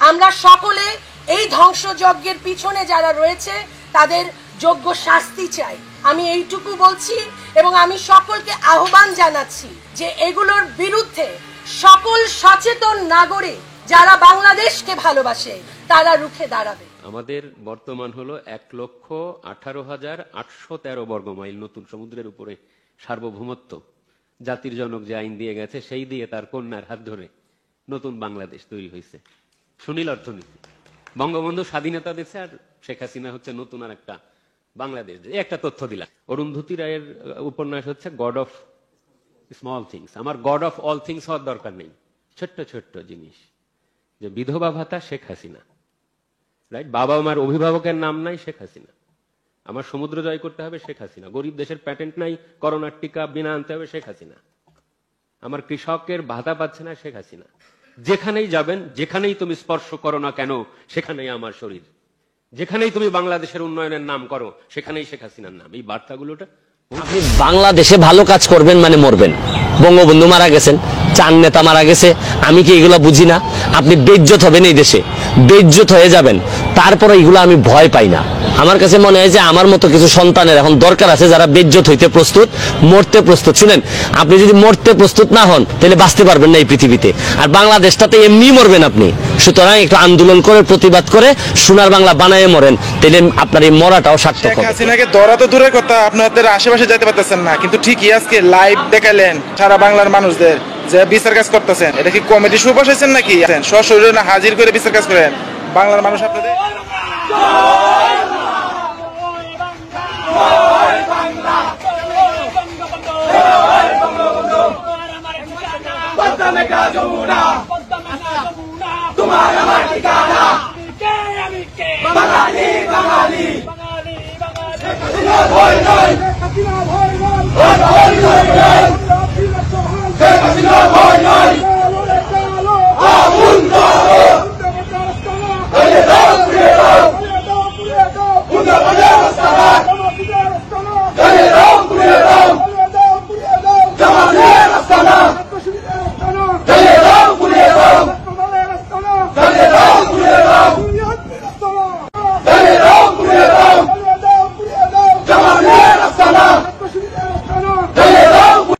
আমরা সকলে এই ধ্বংসযজ্ঞের পিছনে যারা রয়েছে তাদের যোগ্য শাস্তি চাই। আমি এইটুকু বলছি এবং আমি সকলকে আহ্বান জানাচ্ছি যে এগুলোর বিরুদ্ধে সকল সচেতন নাগরিক যারা বাংলাদেশকে ভালোবাসে তারা রুখে দাঁড়াবে। আমাদের বর্তমান হলো 1,18,813 বর্গমাইল নতুন সমুদ্রের উপরে সার্বভৌমত্ব। জাতির জনক যে আইন দিয়ে গেছে সেই দিয়ে তার কন্যার হাত ধরে নতুন বাংলাদেশ তৈরি হয়েছে। সুনীল অর্থনীতি, বঙ্গবন্ধু স্বাধীনতা দিচ্ছে আর শেখ হাসিনা হচ্ছে নতুন আর একটা বাংলাদেশ। একটা তথ্য দিলাম, অরুন্ধতী রায়ের উপন্যাস হচ্ছে গড অফ স্মল থিংস। আমার গড অফ অল থিংস হওয়ার দরকার নেই, ছোট্ট ছোট্ট জিনিস। যে বিধবা ভাতা শেখ হাসিনা, রাইট? বাবা মার অভিভাবকের নাম নাই শেখ হাসিনা। আমার সমুদ্র জয় করতে হবে শেখ হাসিনা। গরিব দেশের প্যাটেন্ট নাই, করোনার টিকা বিনা আনতে হবে শেখ হাসিনা। আমার কৃষকের ভাতা পাচ্ছে না শেখ হাসিনা। যেখানেই যাবেন, যেখানেই তুমি স্পর্শ করো না কেন সেখানেই আমার শরীর। যেখানেই তুমি বাংলাদেশের উন্নয়নের নাম করো সেখানেই শেখ হাসিনার নাম। এই বার্তাগুলোটা আপনি বাংলাদেশে ভালো কাজ করবেন মানে মরবেন। বঙ্গবন্ধু মারা গেছেন, চার নেতা মারা গেছে, আমি কি এগুলো বুঝি না? আপনি বেইজ্জত হবেন এই দেশে, বেইজ্জত হয়ে যাবেন। তারপরে এগুলো আমি ভয় পাই না। আমার কাছে মনে হয় যে আমার মতো কিছু সন্তানের এখন দরকার আছে যারা বেইজ্জত হইতে প্রস্তুত, মরতে প্রস্তুত। শুনেন, আপনি যদি মরতে প্রস্তুত না হন তাহলে বাঁচতে পারবেন না এই পৃথিবীতে। আর বাংলাদেশটাতে এমনি মরবেন আপনি। সুতরাং একটু আন্দোলন করে, প্রতিবাদ করে সোনার বাংলা বানায় মরেন, তাহলে আপনার এই মরাটাও সার্থক হবে। শেখ হাসিনাকে ধরা তো দূরের কথা, আপনাদের আশেপাশে যাইতে পারতেছেন না, কিন্তু ঠিকই আজকে লাইভ দেখালেন সারা বাংলার মানুষদের যে বিচার কাজ করতেছেন। এটা কি কমেডি শো বসাইছেন নাকি? সশরীরে না হাজির করে বিচার কাজ করেন বাংলার মানুষ আপনাদের। বাঙালি